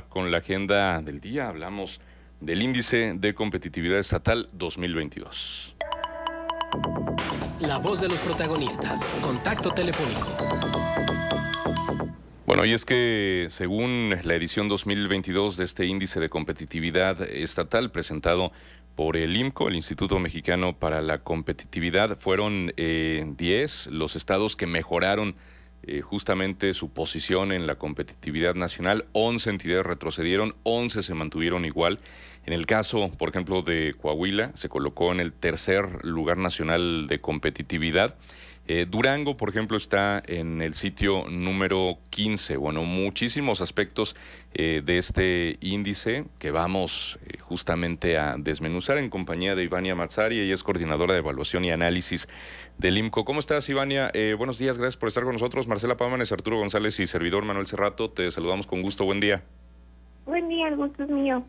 Con la agenda del día hablamos del índice de competitividad estatal 2022. La voz de los protagonistas. Contacto telefónico. Bueno, y es que según la edición 2022 de este índice de competitividad estatal presentado por el IMCO, el Instituto Mexicano para la Competitividad, fueron 10 los estados que mejoraron justamente su posición en la competitividad nacional. 11 entidades retrocedieron, 11 se mantuvieron igual. En el caso, por ejemplo, de Coahuila, se colocó en el tercer lugar nacional de competitividad. Durango, por ejemplo, está en el sitio número 15. Bueno, muchísimos aspectos de este índice que vamos justamente a desmenuzar en compañía de Ivania Mazzari. Ella es coordinadora de evaluación y análisis del IMCO. ¿Cómo estás, Ivania? Buenos días, gracias por estar con nosotros. Marcela Pámanes, Arturo González y servidor Manuel Cerrato, te saludamos con gusto. Buen día. Buen día, el gusto es mío.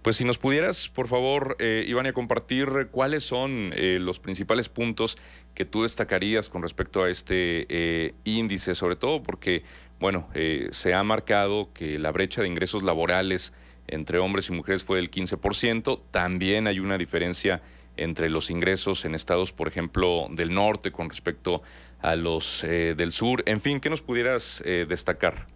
Pues si nos pudieras, por favor, Ivania, compartir cuáles son los principales puntos que tú destacarías con respecto a este índice, sobre todo porque, bueno, se ha marcado que la brecha de ingresos laborales entre hombres y mujeres fue del 15%. También hay una diferencia entre los ingresos en estados, por ejemplo, del norte con respecto a los del sur. En fin, ¿qué nos pudieras destacar?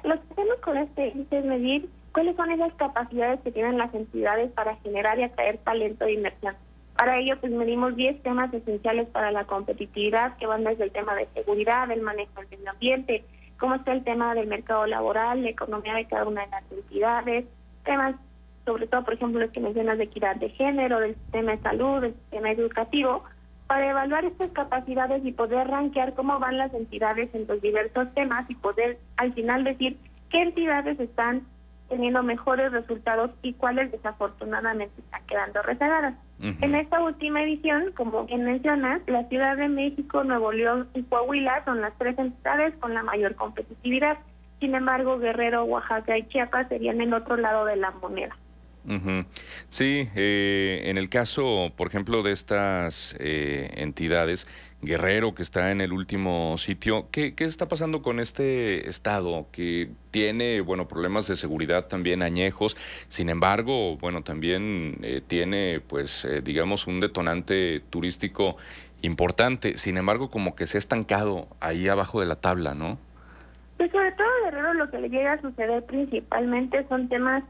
Lo que hacemos con este índice es medir cuáles son esas capacidades que tienen las entidades para generar y atraer talento de inversión. Para ello, pues medimos 10 temas esenciales para la competitividad, que van desde el tema de seguridad, el manejo del medio ambiente, cómo está el tema del mercado laboral, la economía de cada una de las entidades, temas, sobre todo, por ejemplo, los que mencionas de equidad de género, del sistema de salud, del sistema educativo, para evaluar estas capacidades y poder rankear cómo van las entidades en los diversos temas y poder al final decir qué entidades están teniendo mejores resultados y cuáles desafortunadamente están quedando rezagadas. En esta última edición, como bien mencionas, la Ciudad de México, Nuevo León y Coahuila son las 3 entidades con la mayor competitividad. Sin embargo, Guerrero, Oaxaca y Chiapas serían el otro lado de la moneda. Sí, en el caso, por ejemplo, de estas entidades, Guerrero, que está en el último sitio, ¿qué está pasando con este estado que tiene, bueno, problemas de seguridad también añejos? Sin embargo, bueno, también tiene, pues, digamos, un detonante turístico importante. Sin embargo, como que se ha estancado ahí abajo de la tabla, ¿no? Pues sobre todo a Guerrero lo que le llega a suceder principalmente son temas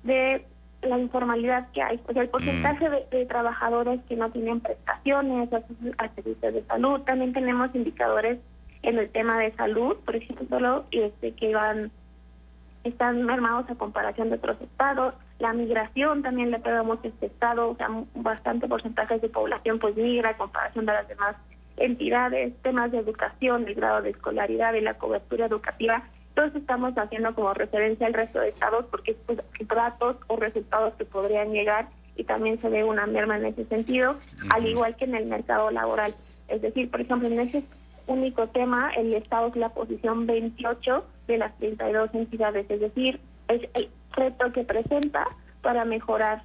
de la informalidad que hay, o sea, el porcentaje de trabajadores que no tienen prestaciones, a servicios de salud. También tenemos indicadores en el tema de salud, por ejemplo, que están mermados a comparación de otros estados. La migración también le pega mucho a este estado, o sea, bastante porcentaje de población pues migra a comparación de las demás entidades. Temas de educación, el grado de escolaridad y la cobertura educativa. Todos estamos haciendo como referencia al resto de estados porque pues, datos o resultados que podrían llegar y también se ve una merma en ese sentido, al igual que en el mercado laboral. Es decir, por ejemplo, en ese único tema, el estado es la posición 28 de las 32 entidades, es decir, es el reto que presenta para mejorar.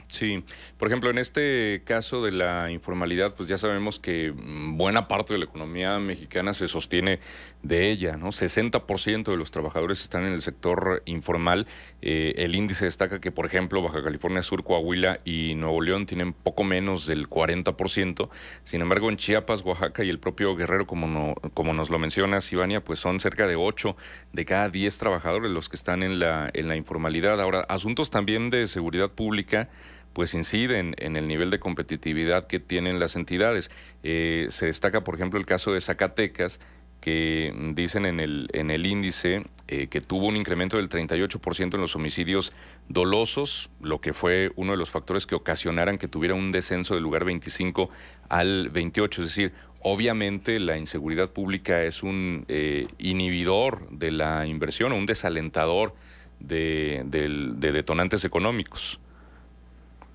Sí, por ejemplo, en este caso de la informalidad, pues ya sabemos que buena parte de la economía mexicana se sostiene de ella, ¿no? 60% de los trabajadores están en el sector informal. El índice destaca que, por ejemplo, Baja California Sur, Coahuila y Nuevo León tienen poco menos del 40%. Sin embargo, en Chiapas, Oaxaca y el propio Guerrero, como nos lo mencionas, Ivania, pues son cerca de 8 de cada 10 trabajadores los que están en la informalidad. Ahora, asuntos también de seguridad pública pues inciden en el nivel de competitividad que tienen las entidades. Se destaca, por ejemplo, el caso de Zacatecas, que dicen en el índice que tuvo un incremento del 38% en los homicidios dolosos, lo que fue uno de los factores que ocasionaran que tuviera un descenso del lugar 25 al 28. Es decir, obviamente la inseguridad pública es un inhibidor de la inversión o un desalentador de detonantes económicos.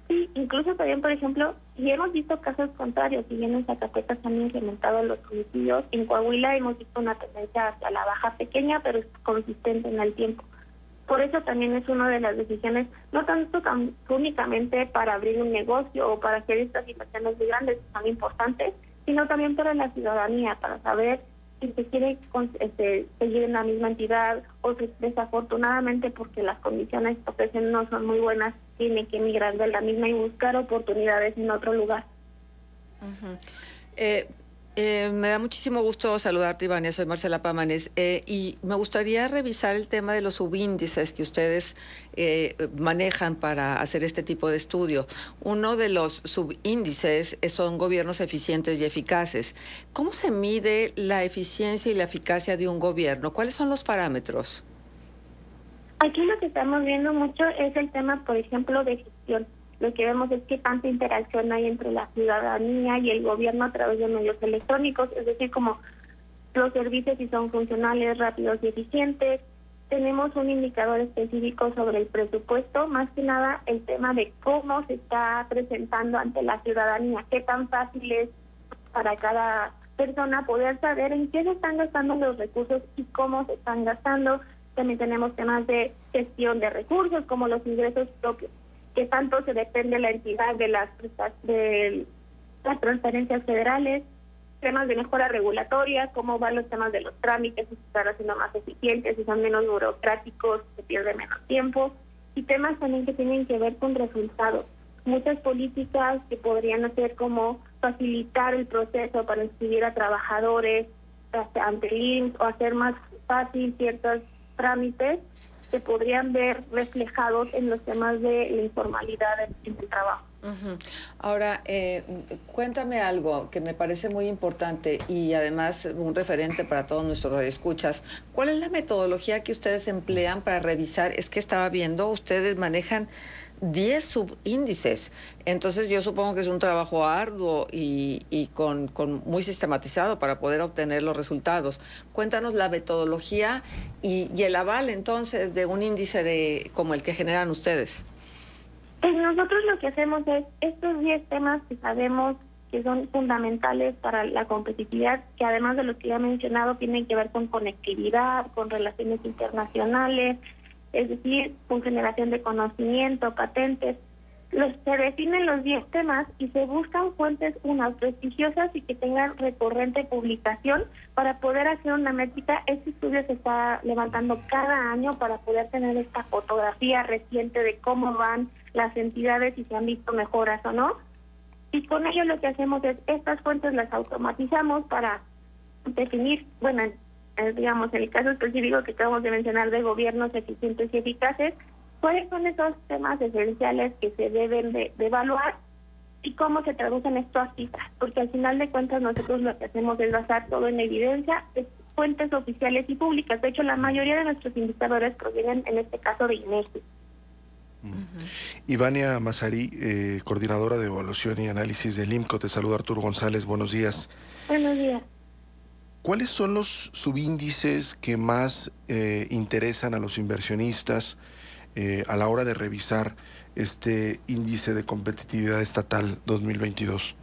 Sí, incluso también, por ejemplo, y hemos visto casos contrarios, si bien en Zacatecas han incrementado los homicidios, en Coahuila hemos visto una tendencia hacia la baja pequeña, pero es consistente en el tiempo. Por eso también es una de las decisiones, no tanto únicamente para abrir un negocio o para hacer estas inversiones muy grandes, que son importantes, sino también para la ciudadanía, para saber y se quiere seguir en la misma entidad o desafortunadamente porque las condiciones que ofrecen no son muy buenas, tiene que emigrar de la misma y buscar oportunidades en otro lugar. Me da muchísimo gusto saludarte, Ivania. Soy Marcela Pámanes y me gustaría revisar el tema de los subíndices que ustedes manejan para hacer este tipo de estudio. Uno de los subíndices son gobiernos eficientes y eficaces. ¿Cómo se mide la eficiencia y la eficacia de un gobierno? ¿Cuáles son los parámetros? Aquí lo que estamos viendo mucho es el tema, por ejemplo, de gestión. Lo que vemos es que tanta interacción hay entre la ciudadanía y el gobierno a través de medios electrónicos, es decir, como los servicios si son funcionales, rápidos y eficientes. Tenemos un indicador específico sobre el presupuesto, más que nada el tema de cómo se está presentando ante la ciudadanía, qué tan fácil es para cada persona poder saber en qué se están gastando los recursos y cómo se están gastando. También tenemos temas de gestión de recursos, como los ingresos propios, que tanto se depende de la entidad de las transferencias federales, temas de mejora regulatoria, cómo van los temas de los trámites, si se están haciendo más eficientes, si son menos burocráticos, se pierde menos tiempo, y temas también que tienen que ver con resultados. Muchas políticas que podrían hacer como facilitar el proceso para inscribir a trabajadores ante el IMSS o hacer más fácil ciertos trámites, se podrían ver reflejados en los temas de la informalidad en el trabajo. Ahora, cuéntame algo que me parece muy importante y además un referente para todos nuestros radioescuchas. ¿Cuál es la metodología que ustedes emplean para revisar? Es que estaba viendo, ustedes manejan 10 subíndices. Entonces yo supongo que es un trabajo arduo y con muy sistematizado para poder obtener los resultados. Cuéntanos la metodología y el aval entonces de un índice como el que generan ustedes. Pues nosotros lo que hacemos es estos 10 temas que sabemos que son fundamentales para la competitividad, que además de los que ya he mencionado tienen que ver con conectividad, con relaciones internacionales, es decir, con generación de conocimiento, patentes. Se definen los 10 temas y se buscan fuentes, unas prestigiosas y que tengan recurrente publicación para poder hacer una métrica. Este estudio se está levantando cada año para poder tener esta fotografía reciente de cómo van las entidades y si han visto mejoras o no. Y con ello lo que hacemos es, estas fuentes las automatizamos para definir, digamos, en el caso específico que acabamos de mencionar de gobiernos eficientes y eficaces, cuáles son esos temas esenciales que se deben de evaluar y cómo se traducen esto a cifras, porque al final de cuentas nosotros lo que hacemos es basar todo en evidencia, fuentes oficiales y públicas. De hecho, la mayoría de nuestros indicadores provienen, en este caso, de INEGI. Ivania Mazarí, coordinadora de evaluación y análisis del IMCO, te saluda Arturo González, buenos días. Buenos días. ¿Cuáles son los subíndices que más interesan a los inversionistas a la hora de revisar este índice de competitividad estatal 2022?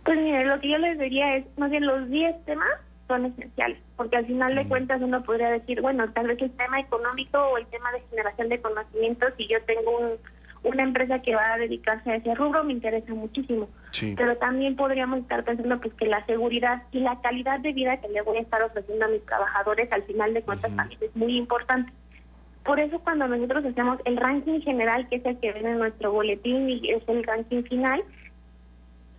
Pues mire, lo que yo les diría es, más bien los 10 temas son esenciales, porque al final de cuentas uno podría decir, bueno, tal vez el tema económico o el tema de generación de conocimientos, si yo tengo una empresa que va a dedicarse a ese rubro, me interesa muchísimo. Sí. Pero también podríamos estar pensando pues que la seguridad y la calidad de vida que le voy a estar ofreciendo a mis trabajadores, al final de cuentas también es muy importante. Por eso cuando nosotros hacemos el ranking general, que es el que viene en nuestro boletín y es el ranking final,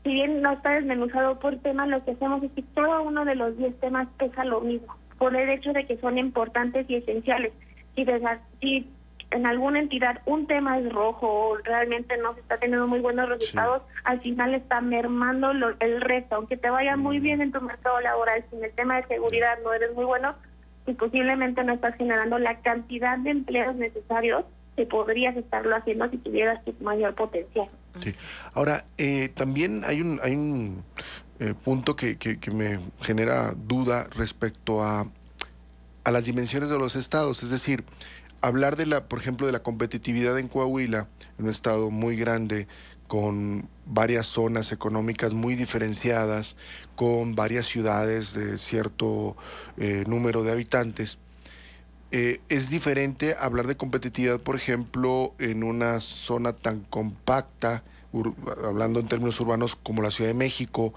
si bien no está desmenuzado por tema, lo que hacemos es que cada uno de los 10 temas pesa lo mismo, por el hecho de que son importantes y esenciales. Si en alguna entidad un tema es rojo o realmente no se está teniendo muy buenos resultados, al final está mermando el resto. Aunque te vaya muy bien en tu mercado laboral, si en el tema de seguridad no eres muy bueno, y posiblemente no estás generando la cantidad de empleos necesarios que podrías estarlo haciendo si tuvieras tu mayor potencial. Sí. Ahora, también hay un punto que me genera duda respecto a las dimensiones de los estados, es decir, hablar por ejemplo, de la competitividad en Coahuila, en un estado muy grande, con varias zonas económicas muy diferenciadas, con varias ciudades de cierto número de habitantes. Es diferente hablar de competitividad, por ejemplo, en una zona tan compacta, hablando en términos urbanos, como la Ciudad de México,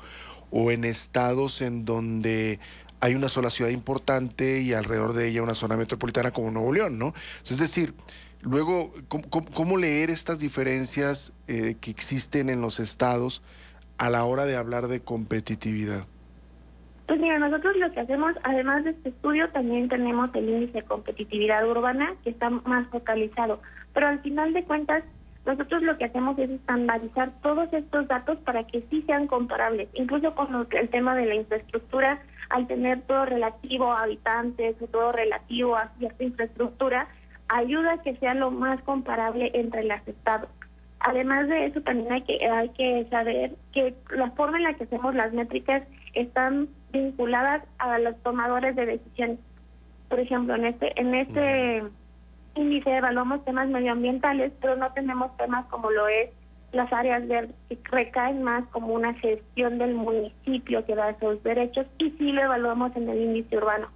o en estados en donde hay una sola ciudad importante y alrededor de ella una zona metropolitana como Nuevo León, ¿no? Es decir, luego, ¿cómo leer estas diferencias que existen en los estados a la hora de hablar de competitividad? Pues mira, nosotros lo que hacemos, además de este estudio, también tenemos el índice de competitividad urbana, que está más focalizado. Pero al final de cuentas, nosotros lo que hacemos es estandarizar todos estos datos para que sí sean comparables, incluso con el tema de la infraestructura, al tener todo relativo a habitantes o todo relativo a cierta infraestructura, ayuda a que sea lo más comparable entre los estados. Además de eso, también hay que saber que la forma en la que hacemos las métricas están vinculadas a los tomadores de decisiones. Por ejemplo, en este índice evaluamos temas medioambientales, pero no tenemos temas como lo es las áreas verdes, que recaen más como una gestión del municipio que da esos derechos, y sí lo evaluamos en el índice urbano.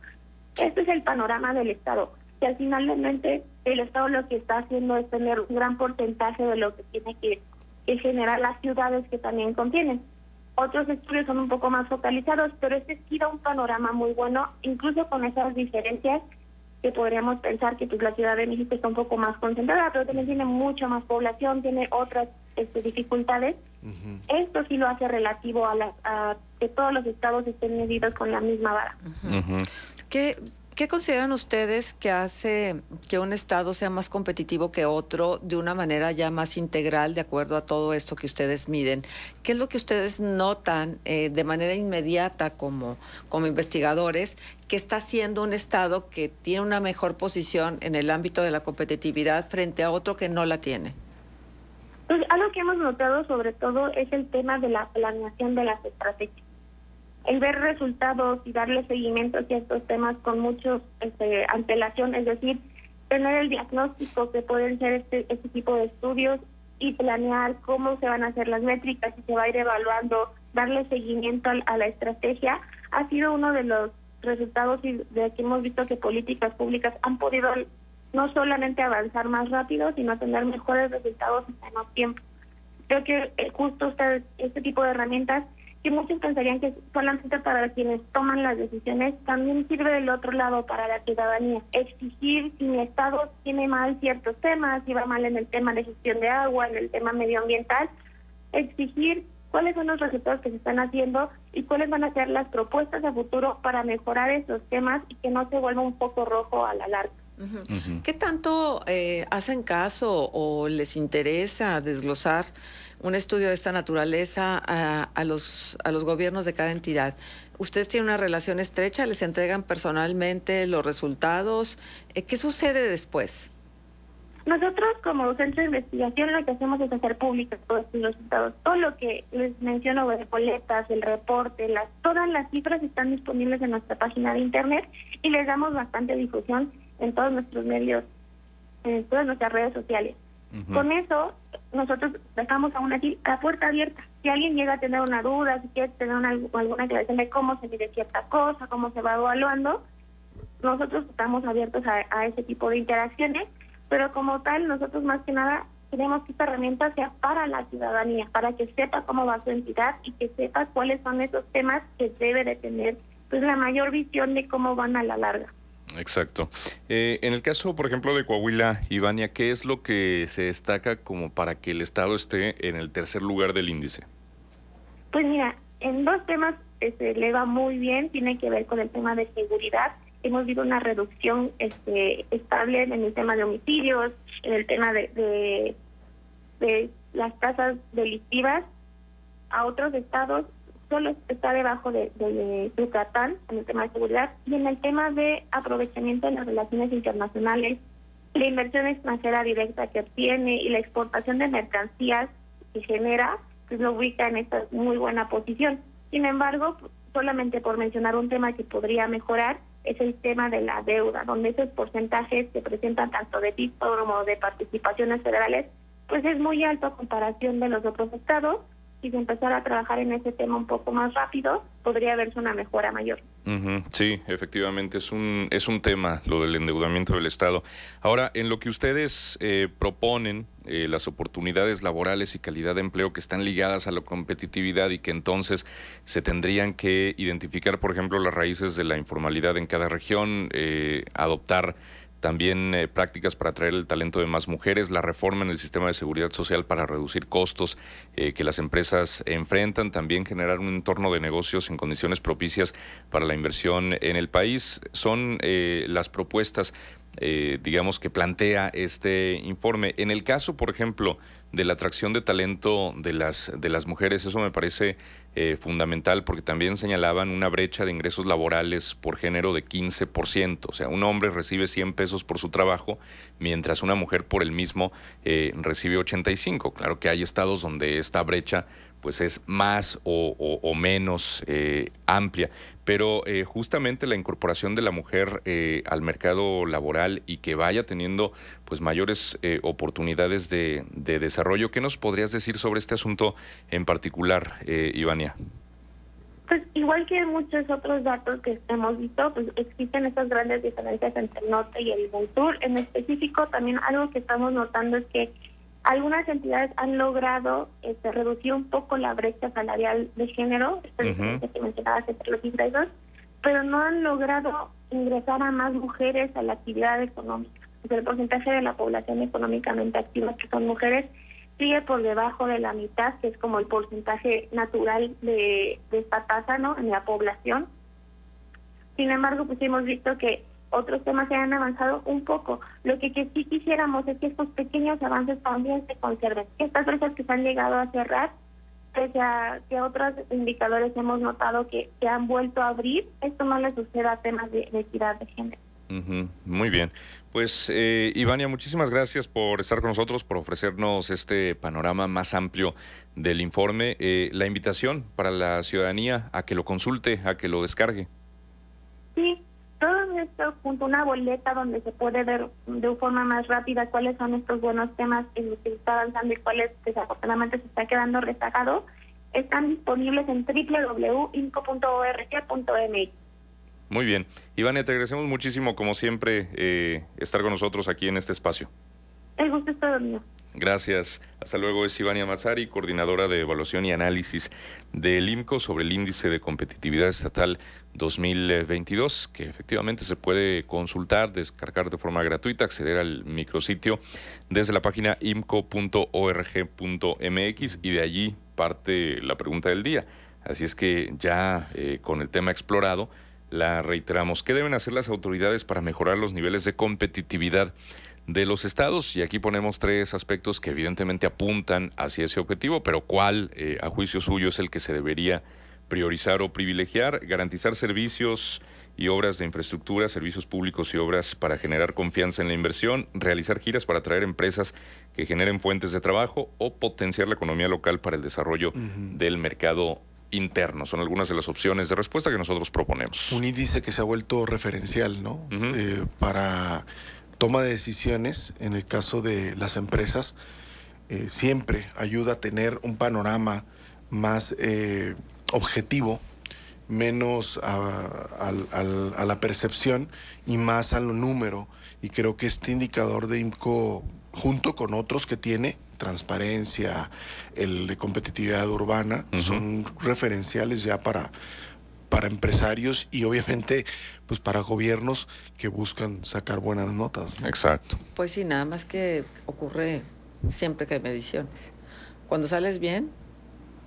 Este es el panorama del Estado, que al finalmente el Estado lo que está haciendo es tener un gran porcentaje de lo que tiene que generar las ciudades que también contienen. Otros estudios son un poco más focalizados, pero este sí da un panorama muy bueno, incluso con esas diferencias que podríamos pensar que pues la Ciudad de México está un poco más concentrada, pero también tiene mucha más población, tiene otras dificultades. Esto sí lo hace relativo a que todos los estados estén medidos con la misma vara. ¿Qué consideran ustedes que hace que un estado sea más competitivo que otro de una manera ya más integral de acuerdo a todo esto que ustedes miden? ¿Qué es lo que ustedes notan de manera inmediata como investigadores que está haciendo un estado que tiene una mejor posición en el ámbito de la competitividad frente a otro que no la tiene? Pues algo que hemos notado sobre todo es el tema de la planeación de las estrategias. El ver resultados y darle seguimiento a estos temas con mucha antelación, es decir, tener el diagnóstico que pueden ser este tipo de estudios y planear cómo se van a hacer las métricas y se va a ir evaluando, darle seguimiento a la estrategia, ha sido uno de los resultados de que hemos visto que políticas públicas han podido no solamente avanzar más rápido, sino tener mejores resultados en menos tiempo. Creo que justo este tipo de herramientas, que muchos pensarían que solamente para quienes toman las decisiones, también sirve del otro lado para la ciudadanía. Exigir si mi estado tiene mal ciertos temas, si va mal en el tema de gestión de agua, en el tema medioambiental, exigir cuáles son los resultados que se están haciendo y cuáles van a ser las propuestas a futuro para mejorar esos temas y que no se vuelva un foco rojo a la larga. ¿Qué tanto hacen caso o les interesa desglosar un estudio de esta naturaleza a los gobiernos de cada entidad? ¿Ustedes tienen una relación estrecha? ¿Les entregan personalmente los resultados? ¿Qué sucede después? Nosotros, como centro de investigación, lo que hacemos es hacer públicos todos estos resultados. Todo lo que les menciono, de boletas, el reporte, todas las cifras están disponibles en nuestra página de internet y les damos bastante difusión en todos nuestros medios, en todas nuestras redes sociales. Con eso, nosotros dejamos aún así la puerta abierta. Si alguien llega a tener una duda, si quiere tener alguna aclaración de cómo se mide cierta cosa, cómo se va evaluando, nosotros estamos abiertos a ese tipo de interacciones, pero como tal, nosotros más que nada queremos que esta herramienta sea para la ciudadanía, para que sepa cómo va su entidad y que sepa cuáles son esos temas que debe de tener pues la mayor visión de cómo van a la larga. Exacto. En el caso, por ejemplo, de Coahuila, Ivania, ¿qué es lo que se destaca como para que el Estado esté en el tercer lugar del índice? Pues mira, en dos temas le va muy bien, tiene que ver con el tema de seguridad. Hemos visto una reducción estable en el tema de homicidios, en el tema de las tasas delictivas. A otros estados solo está debajo de Yucatán en el tema de seguridad, y en el tema de aprovechamiento de las relaciones internacionales, la inversión extranjera directa que obtiene y la exportación de mercancías que genera, pues lo ubica en esta muy buena posición. Sin embargo, solamente por mencionar un tema que podría mejorar, es el tema de la deuda, donde esos porcentajes que presentan tanto de PIB como de participaciones federales, pues es muy alto a comparación de los otros estados, si se empezara a trabajar en ese tema un poco más rápido, podría verse una mejora mayor. Sí, efectivamente es un tema lo del endeudamiento del Estado. Ahora, en lo que ustedes proponen, las oportunidades laborales y calidad de empleo que están ligadas a la competitividad y que entonces se tendrían que identificar, por ejemplo, las raíces de la informalidad en cada región, adoptar también prácticas para atraer el talento de más mujeres, la reforma en el sistema de seguridad social para reducir costos que las empresas enfrentan, también generar un entorno de negocios en condiciones propicias para la inversión en el país. Son las propuestas, digamos, que plantea este informe. En el caso, por ejemplo, de la atracción de talento de las mujeres, eso me parece fundamental, porque también señalaban una brecha de ingresos laborales por género de 15%. O sea, un hombre recibe 100 pesos por su trabajo, mientras una mujer por el mismo recibe 85. Claro que hay estados donde esta brecha pues es más o menos amplia, pero justamente la incorporación de la mujer al mercado laboral y que vaya teniendo pues mayores oportunidades de desarrollo. ¿Qué nos podrías decir sobre este asunto en particular, Ivania? Pues igual que muchos otros datos que hemos visto, pues existen estas grandes diferencias entre el norte y el sur. En específico, también algo que estamos notando es que algunas entidades han logrado reducir un poco la brecha salarial de género, esta diferencia que mencionabas entre los ingresos, pero no han logrado ingresar a más mujeres a la actividad económica. O sea, el porcentaje de la población económicamente activa, que son mujeres, sigue por debajo de la mitad, que es como el porcentaje natural de esta tasa, ¿no?, en la población. Sin embargo, pues hemos visto que otros temas se han avanzado un poco. Lo que sí quisiéramos es que estos pequeños avances también se conserven. Estas brechas que se han llegado a cerrar, pese a que otros indicadores hemos notado que se han vuelto a abrir, esto no le suceda a temas de equidad de género. Muy bien. Pues, Ivania, muchísimas gracias por estar con nosotros, por ofrecernos este panorama más amplio del informe. La invitación para la ciudadanía a que lo consulte, a que lo descargue. Sí, todo esto junto a una boleta donde se puede ver de forma más rápida cuáles son estos buenos temas en los que se está avanzando y cuáles desafortunadamente se está quedando rezagado, están disponibles en www.imco.org.mx. Muy bien. Ivania, te agradecemos muchísimo, como siempre, estar con nosotros aquí en este espacio. El gusto es todo mío. Gracias. Hasta luego. Es Ivania Mazzari, coordinadora de evaluación y análisis del IMCO sobre el Índice de Competitividad Estatal 2022, que efectivamente se puede consultar, descargar de forma gratuita, acceder al micrositio desde la página imco.org.mx, y de allí parte la pregunta del día. Así es que ya con el tema explorado, la reiteramos. ¿Qué deben hacer las autoridades para mejorar los niveles de competitividad de los estados? Y aquí ponemos 3 aspectos que evidentemente apuntan hacia ese objetivo, pero ¿cuál, a juicio suyo, es el que se debería priorizar o privilegiar? Garantizar servicios y obras de infraestructura, servicios públicos y obras para generar confianza en la inversión, realizar giras para atraer empresas que generen fuentes de trabajo, o potenciar la economía local para el desarrollo del mercado interno. Son algunas de las opciones de respuesta que nosotros proponemos. Un índice que se ha vuelto referencial, ¿no? Para toma de decisiones, en el caso de las empresas, siempre ayuda a tener un panorama más objetivo, menos a la percepción y más al número. Y creo que este indicador de IMCO, junto con otros que tiene, transparencia, el de competitividad urbana, son referenciales ya para empresarios y obviamente pues para gobiernos que buscan sacar buenas notas, ¿no? Exacto. Pues sí, nada más que ocurre siempre que hay mediciones. Cuando sales bien,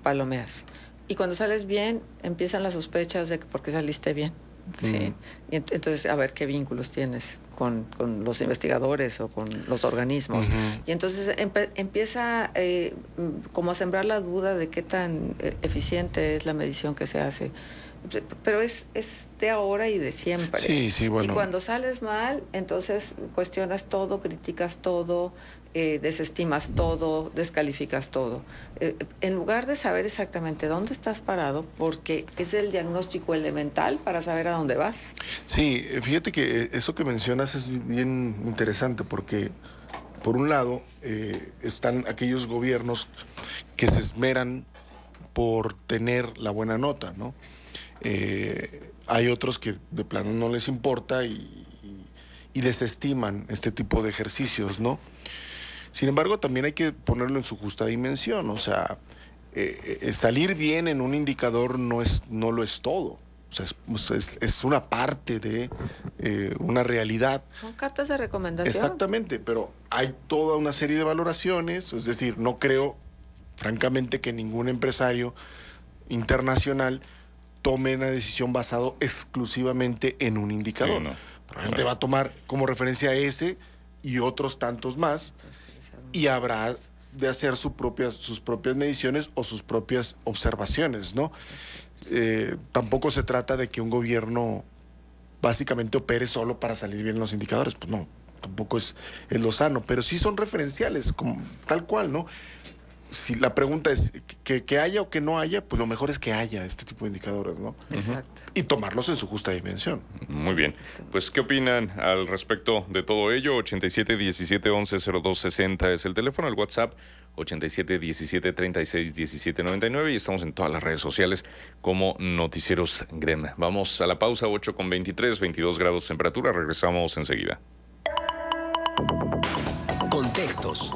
palomeas. Y cuando sales bien, empiezan las sospechas de que por qué saliste bien. Sí. Y entonces, a ver qué vínculos tienes con los investigadores o con los organismos. Y entonces empieza como a sembrar la duda de qué tan eficiente es la medición que se hace. Pero es de ahora y de siempre. Sí, bueno. Y cuando sales mal, entonces cuestionas todo, criticas todo, desestimas todo, descalificas todo. En lugar de saber exactamente dónde estás parado, porque es el diagnóstico elemental para saber a dónde vas. Sí, fíjate que eso que mencionas es bien interesante, porque por un lado están aquellos gobiernos que se esmeran por tener la buena nota, ¿no? Hay otros que de plano no les importa y desestiman este tipo de ejercicios, ¿no? Sin embargo, también hay que ponerlo en su justa dimensión. O sea, salir bien en un indicador no lo es todo. O sea, es una parte de una realidad. Son cartas de recomendación. Exactamente, pero hay toda una serie de valoraciones. Es decir, no creo, francamente, que ningún empresario internacional tome una decisión basado exclusivamente en un indicador. Sí, no. Probablemente va a tomar como referencia ese y otros tantos más, y habrá de hacer sus propias mediciones o sus propias observaciones, ¿no? Tampoco se trata de que un gobierno básicamente opere solo para salir bien en los indicadores, pues no, tampoco es lo sano, pero sí son referenciales, como, tal cual, ¿no? Si la pregunta es que haya o que no haya, pues lo mejor es que haya este tipo de indicadores, ¿no? Exacto. Y tomarlos en su justa dimensión. Muy bien. Pues, ¿qué opinan al respecto de todo ello? 87 17 11 02 60 es el teléfono, el WhatsApp 87 17 36 17 99 y estamos en todas las redes sociales como Noticieros Grem. Vamos a la pausa, 8:23, 22 grados temperatura. Regresamos enseguida. Contextos.